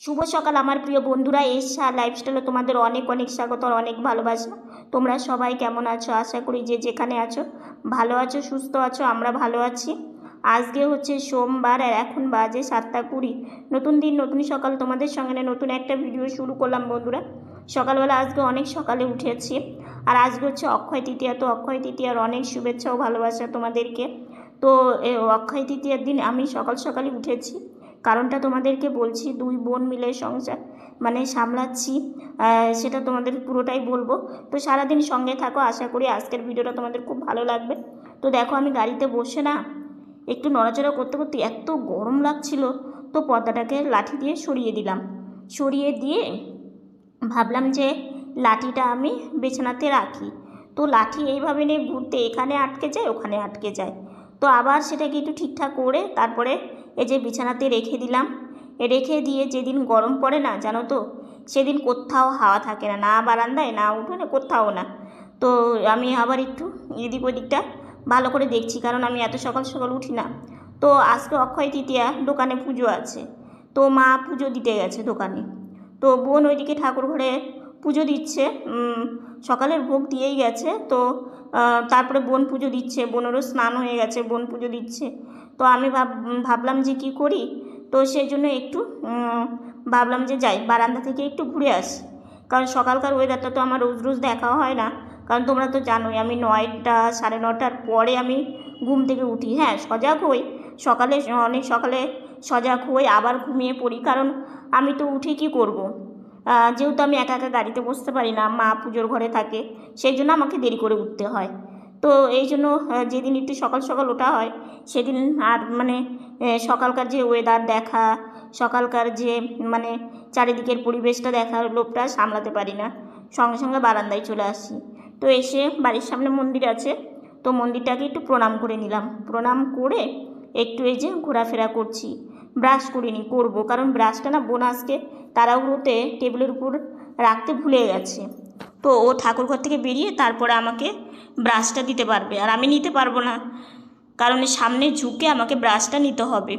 শুভ সকাল আমার প্রিয় বন্ধুরা, এশা লাইফস্টাইলে তোমাদের অনেক অনেক স্বাগত আর অনেক ভালোবাসা। তোমরা সবাই কেমন আছো? আশা করি যে যেখানে আছো ভালো আছো, সুস্থ আছো। আমরা ভালো আছি। আজকে হচ্ছে সোমবার আর এখন বাজে 7টা 20। নতুন দিন নতুন সকাল, তোমাদের সঙ্গে নতুন একটা ভিডিও শুরু করলাম বন্ধুরা। সকালবেলা আজকে অনেক সকালে উঠেছি আর আজকে হচ্ছে অক্ষয় তৃতীয়া। তো অক্ষয় তৃতীয়ার অনেক শুভেচ্ছা ও ভালোবাসা তোমাদেরকে। তো অক্ষয় তৃতীয়ার দিন আমি সকাল সকালই উঠেছি। কারণটা তোমাদেরকে বলছি, দুই বোন মিলে সংসার সামলাচ্ছি, সেটা তোমাদের পুরোটাই বলবো। তো সারাদিন সঙ্গে থাকো, আশা করি আজকের ভিডিওটা তোমাদের খুব ভালো লাগবে। তো দেখো, আমি গাড়িতে বসে না একটু নড়াচড়া করতে করতে এত গরম লাগছিল, তো পর্দাটাকে লাঠি দিয়ে সরিয়ে দিলাম। সরিয়ে দিয়ে ভাবলাম যে লাঠিটা আমি বিছানাতে রাখি। তো লাঠি এইভাবে নিয়ে ঘুরতে এখানে আটকে যায় ওখানে আটকে যায়। তো আবার সেটাকে একটু ঠিকঠাক করে তারপরে এই যে বিছানাতে রেখে দিলাম। রেখে দিয়ে যেদিন গরম পড়ে না জানো তো, সেদিন কোথাও হাওয়া থাকে না, না বারান্দায় না উঠোনে, কোথাও না। তো আমি আবার একটু এদিক ওদিকটা ভালো করে দেখছি, কারণ আমি এত সকাল সকাল উঠি না। তো আজকে অক্ষয় তৃতীয়া, দোকানে পুজো আছে। তো মা পুজো দিতে গেছে দোকানে। তো বোন ওইদিকে ঠাকুর ঘরে পুজো দিচ্ছে। সকালের ভোগ দিয়েই গেছে। তো তারপরে বোন পুজো দিচ্ছে, বোনেরও স্নান হয়ে গেছে, বোন পুজো দিচ্ছে। তো আমি ভাবলাম যে কী করি। তো সেই জন্য একটু ভাবলাম যে যাই বারান্দা থেকে একটু ঘুরে আসি, কারণ সকালকার ওয়েদারটা তো আমার রোজ রোজ দেখা হয় না। কারণ তোমরা তো জানোই আমি 9টা 9:30টার পরে আমি ঘুম থেকে উঠি। হ্যাঁ, সজাগ হই সকালে, অনেক সকালে সজাগ হই, আবার ঘুমিয়ে পড়ি। কারণ আমি তো উঠে কী করব, যেহেতু আমি একা একা গাড়িতে বসতে পারি না, মা পুজোর ঘরে থাকে, সেই জন্য আমাকে দেরি করে উঠতে হয়। তো এই জন্য যেদিন একটু সকাল সকাল ওঠা হয় সেদিন আর সকালকার যে ওয়েদার দেখা, সকালকার যে চারিদিকের পরিবেশটা দেখার লোভটা সামলাতে পারি না, সঙ্গে সঙ্গে বারান্দায় চলে আসি। তো এসে বাড়ির সামনে মন্দির আছে, তো মন্দিরটাকে একটু প্রণাম করে নিলাম। প্রণাম করে একটু এই যে ঘোরাফেরা করছি। ব্রাশ করিনি, করবো, কারণ ব্রাশটা না বোন আজকে তাড়াহুড়োতে টেবিলের উপর রাখতে ভুলে গেছে। তো ও ঠাকুরঘর থেকে বেরিয়ে তারপরে আমাকে ব্রাশটা দিতে পারবে, আর আমি নিতে পারবো না, কারণ সামনে ঝুঁকে আমাকে ব্রাশটা নিতে হবে।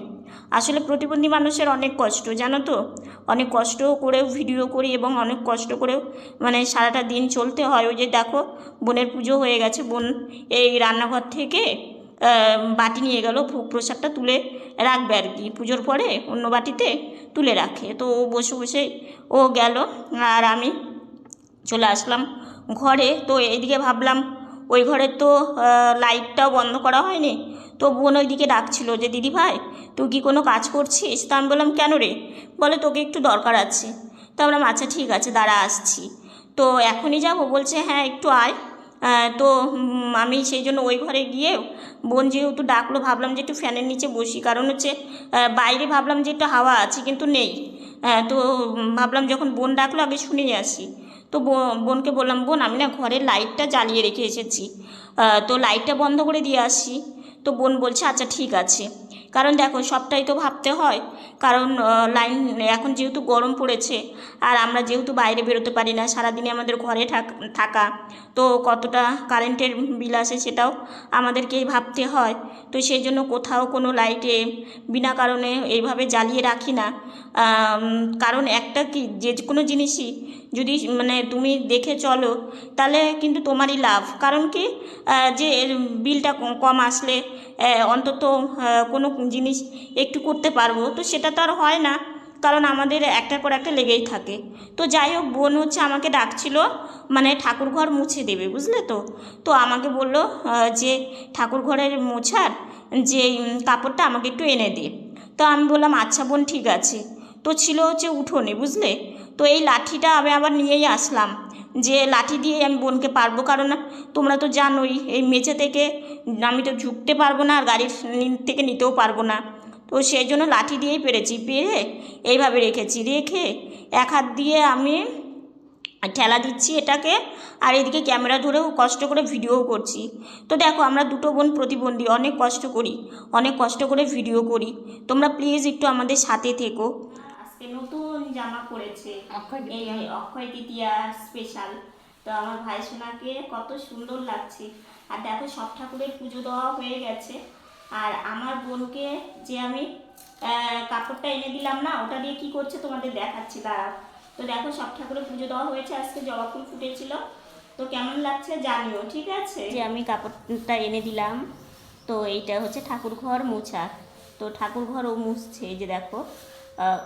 আসলে প্রতিবন্ধী মানুষের অনেক কষ্ট জানো তো, অনেক কষ্ট করেও ভিডিও করি এবং অনেক কষ্ট করেও সারাটা দিন চলতে হয়। ওই যে দেখো, বোনের পুজো হয়ে গেছে, বোন এই রান্নাঘর থেকে বাটি নিয়ে গেল, ভোগ প্রসাদটা তুলে রাখবে আর কি, পুজোর পরে অন্য বাটিতে তুলে রাখে। তো ও বসে বসে ও গেল আর আমি চলে আসলাম ঘরে। তো এইদিকে ভাবলাম ওই ঘরে তো লাইটটাও বন্ধ করা হয়নি। তো বোন ওইদিকে ডাকছিল যে দিদি ভাই তুই কি কোনো কাজ করছিস? তা আমি বললাম কেন রে? বলে তোকে একটু দরকার আছে। তো আমরা আচ্ছা ঠিক আছে দাঁড়া আসছি। তো এখনই যাবো? বলছে হ্যাঁ একটু আয়। তো আমি সেই জন্য ওই ঘরে গিয়ে বোন যেহেতু ডাকলো, ভাবলাম যে একটু ফ্যানের নিচে বসি, কারণ হচ্ছে বাইরে ভাবলাম যে একটু হাওয়া আছে কিন্তু নেই। তো ভাবলাম যখন বোন ডাকলো আগে শুনেই আসি। তো বোনকে বললাম বোন আমি না ঘরের লাইটটা জ্বালিয়ে রেখে এসেছি, তো লাইটটা বন্ধ করে দিয়ে আসি। তো বোন বলছে আচ্ছা ঠিক আছে। কারণ দেখো সবটাই তো ভাবতে হয়, কারণ লাইন এখন যেহেতু গরম পড়েছে আর আমরা যেহেতু বাইরে বেরোতে পারি না, সারাদিনে আমাদের ঘরে থাকা, তো কতটা কারেন্টের বিল আসে সেটাও আমাদেরকেই ভাবতে হয়। তো সেই জন্য কোথাও কোনো লাইটে বিনা কারণে এইভাবে জ্বালিয়ে রাখি না। কারণ একটা কি, যে কোনো জিনিসই যদি তুমি দেখে চলো তাহলে কিন্তু তোমারই লাভ। কারণ কি, যে বিলটা কম আসলে অন্তত কোনো জিনিস একটু করতে পারবো, তো সেটা তো আর হয় না, কারণ আমাদের একটার পর একটা লেগেই থাকে। তো যাই হোক, বোন হচ্ছে আমাকে ডাকছিল, ঠাকুর ঘর মুছে দেবে, বুঝলে তো। তো আমাকে বললো যে ঠাকুর ঘরের মোছার যে কাপড়টা আমাকে একটু এনে দে। তো আমি বললাম আচ্ছা বোন ঠিক আছে। তো ছিল হচ্ছে উঠোনে, বুঝলে। তো এই লাঠিটা আমি আবার নিয়েই আসলাম, যে লাঠি দিয়ে আমি বোনকে পারবো, কারণ তোমরা তো জানোই এই মেঝে থেকে আমি তো ঝুঁকতে পারবো না আর গাড়ির থেকে নিতেও পারবো না। তো সেই জন্য লাঠি দিয়েই পেরেছি, পেরে এইভাবে রেখেছি, রেখে এক হাত দিয়ে আমি ঠেলা দিচ্ছি এটাকে, আর এদিকে ক্যামেরা ধরেও কষ্ট করে ভিডিও করছি। তো দেখো আমরা দুটো বোন প্রতিবন্ধী, অনেক কষ্ট করি, অনেক কষ্ট করে ভিডিও করি। তোমরা প্লিজ একটু আমাদের সাথে থেকো। আজকে নতুন জামা পরেছে, এই অক্ষয় তৃতীয়া স্পেশাল। তো আমার ভাই সোনাকে কত সুন্দর লাগছে। আর দেখো সব ঠাকুরের পুজো দেওয়া হয়ে গেছে, আর আমার বোনকে যে আমি কাপড়টা এনে দিলাম না, ওটা দিয়ে কি করছে তোমাদের দেখাচ্ছি দাঁড়াও। তো দেখো সব ঠাকুরের পুজো দেওয়া হয়েছে, আজকে জবা ফুল ফুটেছিল। তো কেমন লাগছে জানিও, ঠিক আছে। যে আমি কাপড়টা এনে দিলাম, তো এইটা হচ্ছে ঠাকুর ঘর মোছা। তো ঠাকুর ঘর ও মুছছে, এই যে দেখো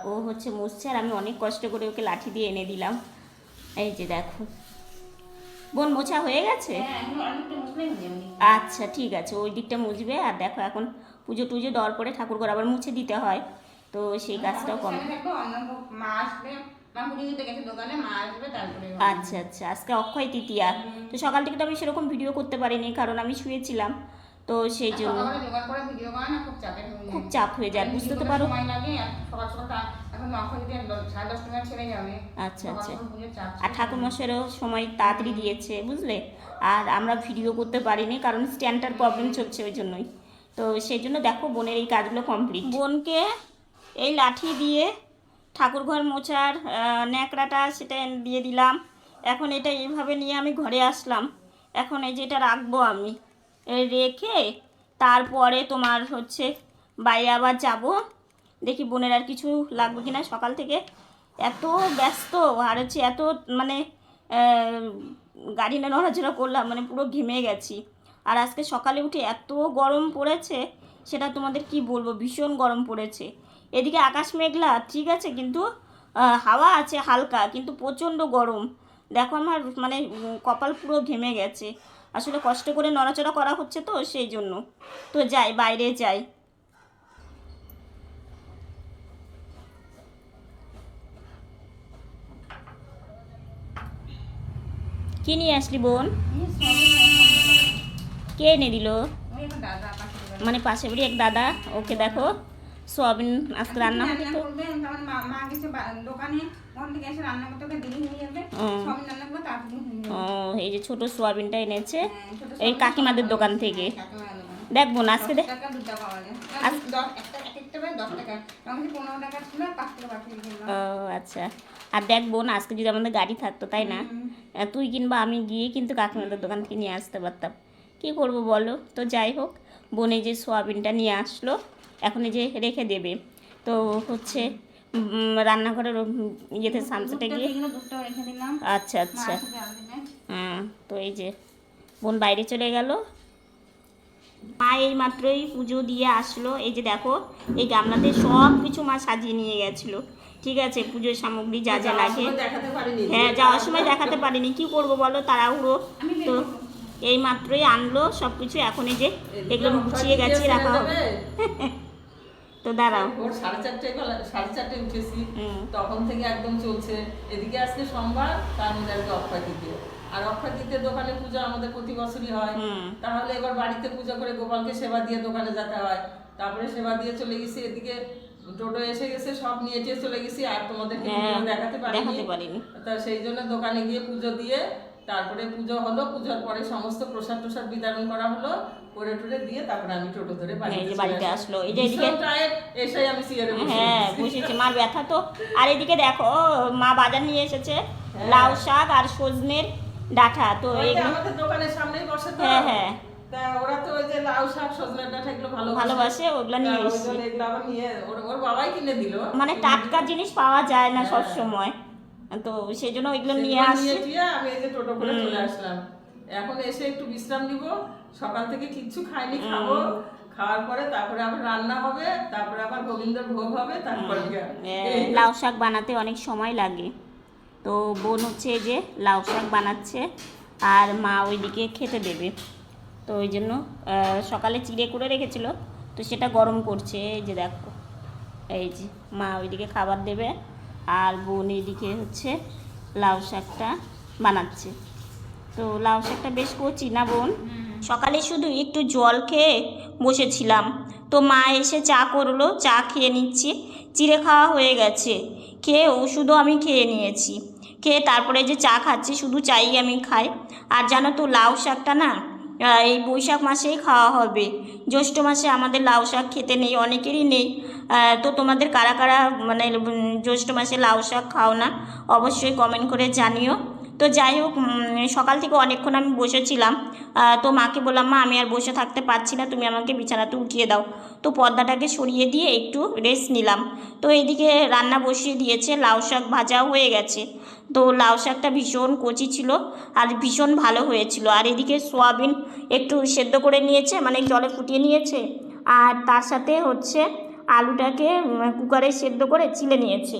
ও হচ্ছে মুছছে, আর আমি অনেক কষ্ট করে ওকে লাঠি দিয়ে এনে দিলাম। এই যে দেখো বোন মোছা হয়ে গেছে। আচ্ছা ঠিক আছে, ওই দিকটা মুছবে। আর দেখো এখন পুজো টুজো দেওয়ার পরে ঠাকুর ঘর আবার মুছে দিতে হয়, তো সেই কাজটাও কম। আচ্ছা আচ্ছা, আজকে অক্ষয় তৃতীয়া, তো সকাল থেকে তো আমি সেরকম ভিডিও করতে পারিনি, কারণ আমি শুয়েছিলাম, তো সেই জন্য খুব চাপ হয়ে যায়, বুঝতে তো পারো। আচ্ছা আচ্ছা, আর ঠাকুরমশাইরও সময় তাড়াতাড়ি দিয়েছে বুঝলে, আর আমরা ভিডিও করতে পারিনি কারণ স্ট্যান্ডটার প্রবলেম চলছে, ওই জন্যই। তো সেই জন্য দেখো বোনের এই কাজগুলো কমপ্লিট। বোনকে এই লাঠি দিয়ে ঠাকুর ঘর মোছার ন্যাকড়াটা সেটা দিয়ে দিলাম। এখন এটা এইভাবে নিয়ে আমি ঘরে আসলাম। এখন এই যে এটা রাখবো আমি, রেখে তারপরে তোমার হচ্ছে বাইরে আবার যাব, দেখি বোনের আর কিছু লাগবে কিনা। সকাল থেকে এত ব্যস্ত, আর হচ্ছে এত মানে গাড়ি না নড়াচড়া করলাম, মানে পুরো ঘেমে গেছি। আর আজকে সকালে উঠে এত গরম পড়েছে, সেটা তোমাদের কি বলবো, ভীষণ গরম পড়েছে। এদিকে আকাশ মেঘলা ঠিক আছে, কিন্তু হাওয়া আছে হালকা, কিন্তু প্রচণ্ড গরম। দেখো আমার মানে কপাল পুরো ঘেমে গেছে, আসলে কষ্ট করে নড়াচড়া করা হচ্ছে তো সেই জন্য। তো যাই, বাইরে যাই। কি নিয়ে আসলি বোন? কে এনে দিল? মানে পাশে বাড়ি এক দাদা। ওকে দেখো সোয়াবিন আজকে রান্না হবে, তো ও এই যে ছোট সোয়াবিনটা এনেছে এই কাকিমাদের দোকান থেকে। দেখ বোন আজকে দেখ, ও আচ্ছা। আর দেখ বোন, আজকে যদি আমাদের গাড়ি থাকতো তাই না, তুই কিংবা আমি গিয়ে কিন্তু কাকিমাদের দোকান থেকে নিয়ে আসতে পারতাম। কী করবো বলো। তো যাই হোক, বোন এই যে সোয়াবিনটা নিয়ে আসলো, এখন এই যে রেখে দেবে। তো হচ্ছে রান্নাঘরের ইয়েতে সামসেটে গিয়ে, আচ্ছা আচ্ছা, হ্যাঁ। তো এই যে বোন বাইরে চলে গেল। মা এই মাত্রই পুজো দিয়ে আসলো। এই যে দেখো এই গামলাতে সব কিছু মা সাজিয়ে নিয়ে গেছিলো, ঠিক আছে, পুজোর সামগ্রী যা যা লাগে। হ্যাঁ, যাওয়ার সময় দেখাতে পারিনি, কি করবো বলো, তাড়াহুড়ো। তো এই মাত্রই আনলো সব কিছু, এখন এই যে এগুলো গুছিয়ে গেছে রাখা হবে। তো দাঁড়াও, ওর 4:30 উঠেছি, তখন থেকে একদম চলছে। এদিকে আজকে সোমবার, তার মধ্যে আজকে অক্ষয় তৃতীয়া। আর অক্ষয় তৃতীয়া দোকানে পূজা আমাদের প্রতি বছরই হয়। তাহলে এবার বাড়িতে পূজা করে গোপালকে সেবা দিয়ে দোকানে যেতে হয়। তারপরে সেবা দিয়ে চলে গেছি, এদিকে টোটো এসে গেছে, সব নিয়ে চলে গেছি, আর তোমাদেরকে দেখাতে পারিনি। তা সেই জন্য দোকানে গিয়ে পুজো দিয়ে তারপরে পুজো হলো, পুজোর পরে সমস্ত প্রসাদ টোসাদ বিতরণ করা হলো, করে টুরে দিয়ে তারপরে আমি টোটো ধরে বাড়িতে আসলো। এই যে এদিকে এসে আমি সিয়ারে বসে, হ্যাঁ বসেছি, মার ব্যথা তো। আর এদিকে দেখো মা বাজার নিয়ে এসেছে, লাউ শাক আর সজনের ডাঁটা। তো আমাদের দোকানের সামনেই বসে তো, হ্যাঁ হ্যাঁ, তা ওরা তো ওই যে লাউ শাক সজনের ডাঁটা এগুলো ভালোবাসে, ওগুলো নিয়ে এসেছে। এগুলো আবার নিয়ে ওর বাবাই কিনে দিল, মানে টাটকা জিনিস পাওয়া যায় না সব সময়, তো সেই জন্য ওইগুলো নিয়ে আসছি। আমি এই যে টোটো করে চলে আসলাম। এখন এসে একটু বিশ্রাম নিব, সকাল থেকে কিচ্ছু খাইনি, খাবো, খাওয়ার পরে তারপরে আবার রান্না হবে, তারপরে আবার গোবিন্দর ভোগ হবে, তারপরে লাউ শাক বানাতে অনেক সময় লাগে। তো বোন হচ্ছে এই যে লাউ শাক বানাচ্ছে, আর মা ওইদিকে খেতে দেবে। তো ওই জন্য সকালে চিড়ে করে রেখেছিল, তো সেটা গরম করছে। এই যে দেখো, এই যে মা ওইদিকে খাবার দেবে, আর বোন এইদিকে হচ্ছে লাউ শাকটা বানাচ্ছে। তো লাউ শাকটা বেশ কচি না বোন? সকালে শুধু একটু জল খেয়ে বসেছিলাম, তো মা এসে চা করলো, চা খেয়ে নিচ্ছি। চিড়ে খাওয়া হয়ে গেছে, খেয়ে ওষুধও আমি খেয়ে নিয়েছি। খেয়ে তারপরে যে চা খাচ্ছি, শুধু চাই আমি খাই। আর জানো তো লাউ শাকটা না এই বৈশাখ মাসেই খাওয়া হবে, জ্যৈষ্ঠ মাসে আমাদের লাউ শাক খেতে নেই, অনেকেরই নেই। তো তোমাদের কারা কারা মানে জ্যৈষ্ঠ মাসে লাউ শাক খাও না, অবশ্যই কমেন্ট করে জানিও। তো যাই হোক সকাল থেকে অনেকক্ষণ আমি বসেছিলাম। তো মাকে বললাম, মা আমি আর বসে থাকতে পারছি না, তুমি আমাকে বিছানাতে উঠিয়ে দাও। তো পর্দাটাকে সরিয়ে দিয়ে একটু রেস্ট নিলাম। তো এইদিকে রান্না বসিয়ে দিয়েছে, লাউ শাক ভাজাও হয়ে গেছে। তো লাউ শাকটা ভীষণ কচি ছিল আর ভীষণ ভালো হয়েছিল। আর এদিকে সোয়াবিন একটু সেদ্ধ করে নিয়েছে, মানে জলে ফুটিয়ে নিয়েছে, আর তার সাথে হচ্ছে আলুটাকে কুকারে সেদ্ধ করে চিলে নিয়েছে।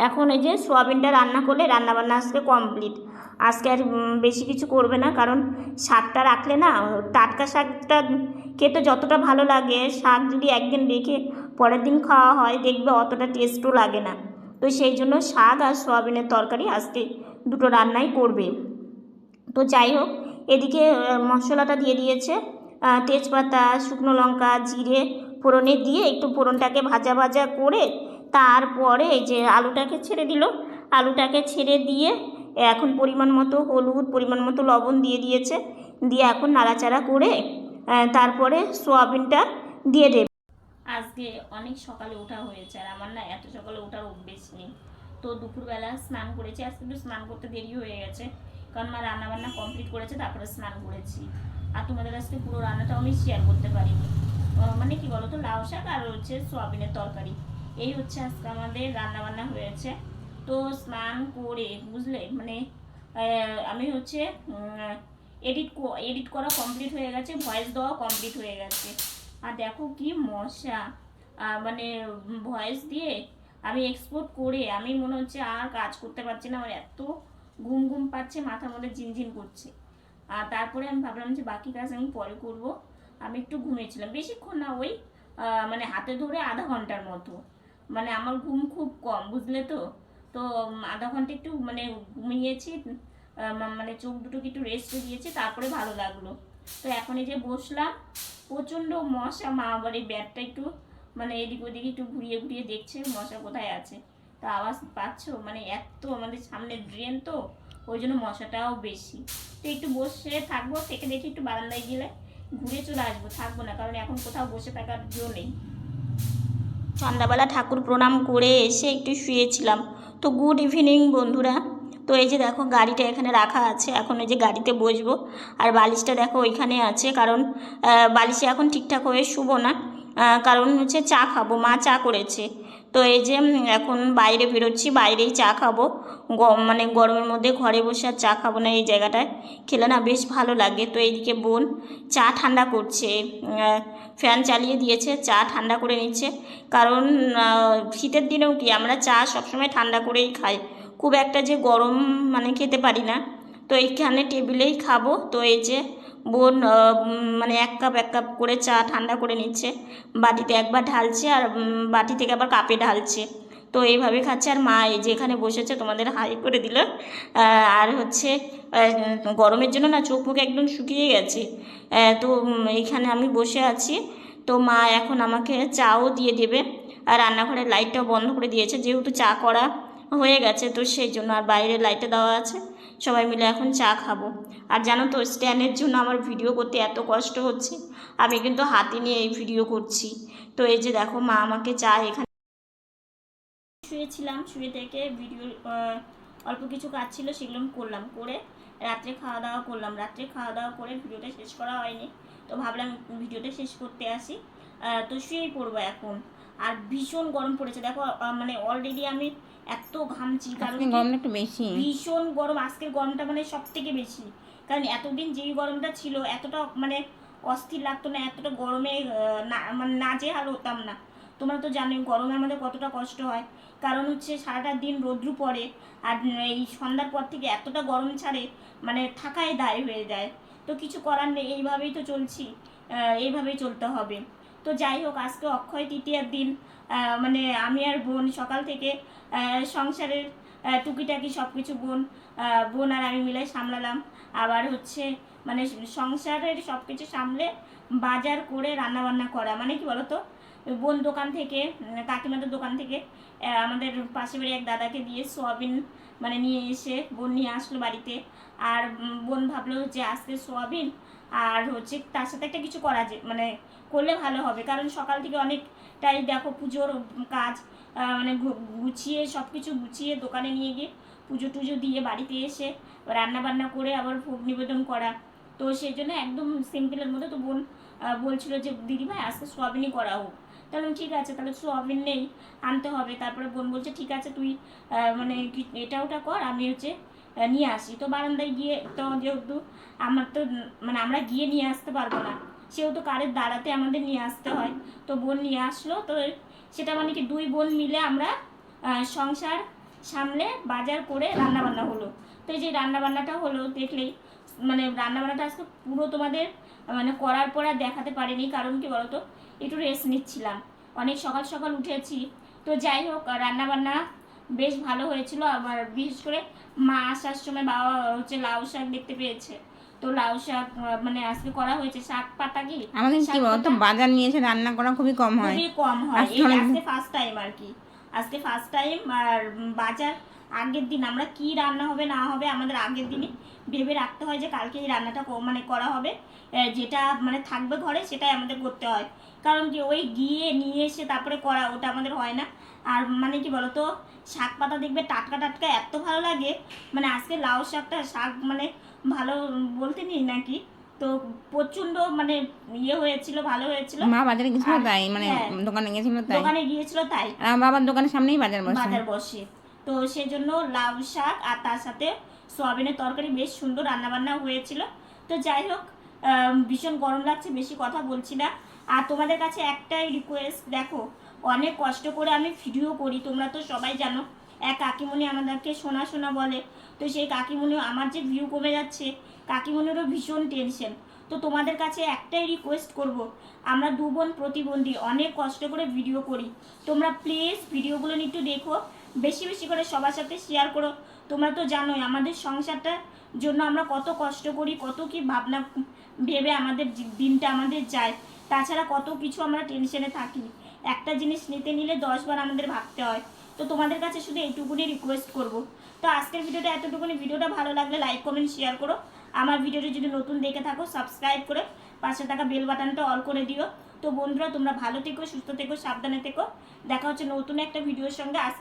এখন এই যে সোয়াবিনটা রান্না করলে রান্নাবান্না আজকে কমপ্লিট। আজকে আর বেশি কিছু করবে না, কারণ শাকটা রাখলে না, টাটকা শাকটা খেতে যতটা ভালো লাগে, শাক যদি একদিন রেখে পরের দিন খাওয়া হয় দেখবে অতটা টেস্টও লাগে না। তো সেই জন্য শাক আর সোয়াবিনের তরকারি আজকে দুটো রান্নাই করবে। তো যাই হোক, এদিকে মশলাটা দিয়ে দিয়েছে, তেজপাতা, শুকনো লঙ্কা, জিরে ফোড়নে দিয়ে একটু ফোড়নটাকে ভাজা ভাজা করে তারপরে এই যে আলুটাকে ছেড়ে দিল। আলুটাকে ছেড়ে দিয়ে এখন পরিমাণ মতো হলুদ, পরিমাণ মতো লবণ দিয়ে দিয়েছে, দিয়ে এখন নাড়াচাড়া করে তারপরে সোয়াবিনটা দিয়ে দেবে। আজকে অনেক সকালে ওঠা হয়েছে, আর আমার না এত সকালে ওঠার অভ্যেস নেই। তো দুপুরবেলা স্নান করেছি, আজকে একটু স্নান করতে দেরি হয়ে গেছে, কারণ মা রান্নাবান্না কমপ্লিট করেছে তারপরে স্নান করেছি। আর তোমাদের আজকে পুরো রান্নাটাও আমি শেয়ার করতে পারিনি। মানে কি বলো তো, লাউ শাক আর হচ্ছে সোয়াবিনের তরকারি, এই হচ্ছে আজকে আমাদের রান্নাবান্না হয়েছে। তো স্নান করে বুঝলে, মানে আমি হচ্ছে এডিট করা কমপ্লিট হয়ে গেছে, ভয়েস দেওয়া কমপ্লিট হয়ে গেছে। আর দেখো কি মশা, মানে ভয়েস দিয়ে আমি এক্সপোর্ট করে আমি মনে হচ্ছে আর কাজ করতে পারছি না, আমার এত ঘুম ঘুম পাচ্ছে, মাথার মধ্যে ঝিনঝিন করছে। আর তারপরে আমি ভাবলাম যে বাকি কাজ আমি পরে করব। আমি একটু ঘুমিয়েছিলাম, বেশিক্ষণ না, ওই মানে হাতে ধরে আধা ঘন্টার মতো। মানে আমার ঘুম খুব কম বুঝলে তো। তো আধা ঘন্টা একটু মানে ঘুমিয়েছি, মানে চোখ দুটোকে একটু রেস্ট দিয়েছি, তারপরে ভালো লাগলো। তো এখন এই যে বসলাম, প্রচণ্ড মশা। মা আবার এই ব্যাটটা একটু মানে এদিক ওদিক একটু ঘুরিয়ে ঘুরিয়ে দেখছে মশা কোথায় আছে। তো আওয়াজ পাচ্ছ, মানে এত আমাদের সামনে ড্রেন, তো ওই জন্য মশাটাও বেশি। তো একটু বসে থাকবো, থেকে দেখি একটু বারান্দায় গেলে ঘুরে চলে আসবো, থাকবো না, কারণ এখন কোথাও বসে থাকার জো নেই। সন্ধ্যাবেলা ঠাকুর প্রণাম করে এসে একটু শুয়েছিলাম। তো গুড ইভিনিং বন্ধুরা। তো এই যে দেখো গাড়িটা এখানে রাখা আছে, এখন এই যে গাড়িতে বসবো। আর বালিশটা দেখো ওইখানে আছে, কারণ বালিশে এখন ঠিকঠাক হয়ে শুবো না, কারণ হচ্ছে চা খাবো, মা চা করেছে। তো এই যে এখন বাইরে বেরোচ্ছি, বাইরেই চা খাবো। মানে গরমের মধ্যে ঘরে বসে আর চা খাবো না, এই জায়গাটায় খেলে না বেশ ভালো লাগে। তো এইদিকে বোন চা ঠান্ডা করছে, ফ্যান চালিয়ে দিয়েছে, চা ঠান্ডা করে নিচ্ছে। কারণ শীতের দিনেও কি আমরা চা সবসময় ঠান্ডা করেই খাই, খুব একটা যে গরম মানে খেতে পারি না। তো এইখানে টেবিলেই খাবো। তো এই যে বোন মানে এক কাপ করে চা ঠান্ডা করে নিচ্ছে, বাটিতে একবার ঢালছে আর বাটি থেকে আবার কাপে ঢালছে। তো এইভাবে খাচ্ছে। আর মা এই যে এখানে বসেছে, তোমাদের হাই করে দিল। আর হচ্ছে গরমের জন্য না চোখ মুখ একদম শুকিয়ে গেছে। তো এইখানে আমি বসে আছি। তো মা এখন আমাকে চাও দিয়ে দেবে, আর রান্নাঘরের লাইটটাও বন্ধ করে দিয়েছে, যেহেতু চা করা হয়ে গেছে তো সেই জন্য। আর বাইরের লাইটটা দেওয়া আছে, সবাই মিলে এখন চা খাবো। আর জানো তো, স্ট্যান্ডের জন্য আমার ভিডিও করতে এত কষ্ট হচ্ছে, আমি কিন্তু হাতে নিয়ে এই ভিডিও করছি। তো এই যে দেখো মা আমাকে চা এখানে, শুয়েছিলাম, শুয়ে থেকে ভিডিও অল্প কিছু কাজ ছিল সেগুলো করলাম, করে রাত্রে খাওয়া দাওয়া করলাম। রাত্রে খাওয়া দাওয়া করে ভিডিওটা শেষ করা হয়নি, তো ভাবলাম ভিডিওটা শেষ করতে আসি। তো শুয়েই পড়বো এখন। আর ভীষণ গরম পড়েছে দেখো, মানে অলরেডি আমি এত ঘামছি, কারণ গরমটা একটু বেশি, ভীষণ গরম। আজকের গরমটা মানে সব থেকে বেশি, কারণ এতদিন যেই গরমটা ছিল এতটা মানে অস্থির লাগতো না, এতটা গরমে মানে নাজেহাল হতাম না। তোমরা তো জানোই গরমে আমাদের কতটা কষ্ট হয়, কারণ হচ্ছে সারাটা দিন রৌদ্র পড়ে, আর এই সন্ধ্যার পর থেকে এতটা গরম ছাড়ে, মানে থাকাই দায় হয়ে যায়। তো কিছু করার নেই, এইভাবেই তো চলছি, এইভাবেই চলতে হবে। তো যাই হোক, আজকে অক্ষয় তৃতীয়ার দিন, মানে আমি আর বোন সকাল থেকে সংসারের টুকিটাকি সব কিছু বোন আর আমি মিলে সামলালাম। আবার হচ্ছে মানে সংসারের সব কিছু সামলে বাজার করে রান্নাবান্না করা, মানে কি বলতো, বোন দোকান থেকে, কাকিমাদের দোকান থেকে আমাদের পাশে বাড়ি এক দাদাকে দিয়ে সোয়াবিন মানে নিয়ে এসে বোন নিয়ে আসলো বাড়িতে। আর বোন ভাবলো যে আজকে সোয়াবিন আর হচ্ছে তার সাথে একটা কিছু করা মানে করলে ভালো হবে, কারণ সকাল থেকে অনেক তাই দেখো পুজোর কাজ মানে গুছিয়ে সব কিছু গুছিয়ে দোকানে নিয়ে গিয়ে পুজো টুজো দিয়ে বাড়িতে এসে রান্না বান্না করে আবার ভোগ নিবেদন করা। তো সেই জন্য একদম সিম্পলের মধ্যে। তো বোন বলছিল যে দিদিভাই আজকে সোয়াবিনই করা হোক। তাহলে ঠিক আছে, তাহলে সোয়াবিন নেই, আনতে হবে। তারপরে বোন বলছে ঠিক আছে তুই মানে এটা ওটা কর, আমি হচ্ছে নিয়ে আসি। তো বারান্দায় গিয়ে তো যেহেতু আমার তো মানে আমরা গিয়ে নিয়ে আসতে পারবো না, সেহেতু কারের দ্বারাতে আমাদের নিয়ে আসতে হয়। তো বোন নিয়ে আসলো। তো সেটা মানে কি দুই বোন মিলে আমরা সংসার সামলে বাজার করে রান্নাবান্না হলো। তো এই যে রান্নাবান্নাটা হলো দেখলেই, মানে রান্নাবান্নাটা আজকে পুরো তোমাদের মানে করার পর আর দেখাতে পারিনি, কারণ কি বলতো একটু রেস্ট নিচ্ছিলাম, অনেক সকাল সকাল উঠেছি। তো যাই হোক রান্নাবান্না বেশ ভালো হয়েছিল। আবার বিশেষ করে মা আসার সময় বাবা হচ্ছে লাউ শাক দেখতে পেয়েছে, তো লাউ শাক মানে আজকে করা হয়েছে। শাক পাতা কি আমাদের কি বলতো বাজার নিয়ে এসে রান্না করা খুবই কম হয়, খুবই কম হয়। আজকে ফার্স্ট টাইম আর কি, আজকে ফার্স্ট টাইম। আর বাজার আগের দিন আমরা কি রান্না হবে না হবে আমাদের আগের দিনই ভেবে রাখতে হয় যে কালকে এই রান্নাটা মানে করা হবে, যেটা মানে থাকবে ঘরে সেটাই আমাদের করতে হয়। কারণ কি ওই গিয়ে নিয়ে এসে তারপরে করা ওটা আমাদের হয় না। আর মানে কি বলতো শাক পাতা দেখবে টাটকা টাটকা এত ভালো লাগে, মানে আজকে লাউ শাকটা শাক মানে ভালো বলতে নেই নাকি, তো প্রচন্ড মানে ইয়ে হয়েছিল, ভালো হয়েছিল। মা বাজারে গেছিল তাই, মানে দোকানে গেছিল তাই, দোকানে গিয়েছিল তাই, আর বাবার দোকানের সামনেই বাজার বসে। তো সেজন্য লাউ শাক আর তার সাথে সোয়াবিনের তরকারি বেশ সুন্দর রান্নাবান্না হয়েছিল। তো যাই হোক ভীষণ গরম লাগছে, বেশি কথা বলছি না। আর তোমাদের কাছে একটাই রিকোয়েস্ট, দেখো অনেক কষ্ট করে আমি ভিডিও করি, তোমরা তো সবাই জানো। এক কাকিমণি আমাদেরকে শোনা শোনা বলে, তো সেই কাকিমণি আমার যে ভিউ কমে যাচ্ছে, কাকিমণিরও ভীষণ টেনশন। তো তোমাদের কাছে একটাই রিকোয়েস্ট করব, আমরা দু বোন প্রতিবন্ধী, অনেক কষ্ট করে ভিডিও করি, তোমরা প্লিজ ভিডিওগুলো একটু দেখো, বেশি বেশি করে সবার সাথে শেয়ার করো। তোমরা তো জানোই আমাদের সংসারটার জন্য আমরা কত কষ্ট করি, কত কি ভাবনা ভেবে আমাদের দিনটা আমাদের যায়। তাছাড়া কত কিছু আমরা টেনশনে থাকি, একটা জিনিস নিতে নিলে 10 বার আমাদের ভাবতে হয়। তো তোমাদের কাছে শুধু এইটুকুনি রিকোয়েস্ট করব। তো আজকের ভিডিওটা এতটুকুনি। ভিডিওটা ভালো লাগলে লাইক কমেন্ট শেয়ার করো। আমার ভিডিওটি যদি নতুন দেখে থাকো সাবস্ক্রাইব করে পাশে থাকা বেল বাটনটা অল করে দিও। তো বন্ধুরা তোমরা ভালো থেকো, সুস্থ থেকো, সাবধানে থেকো। দেখা হচ্ছে নতুন একটা ভিডিওর সঙ্গে। আজকে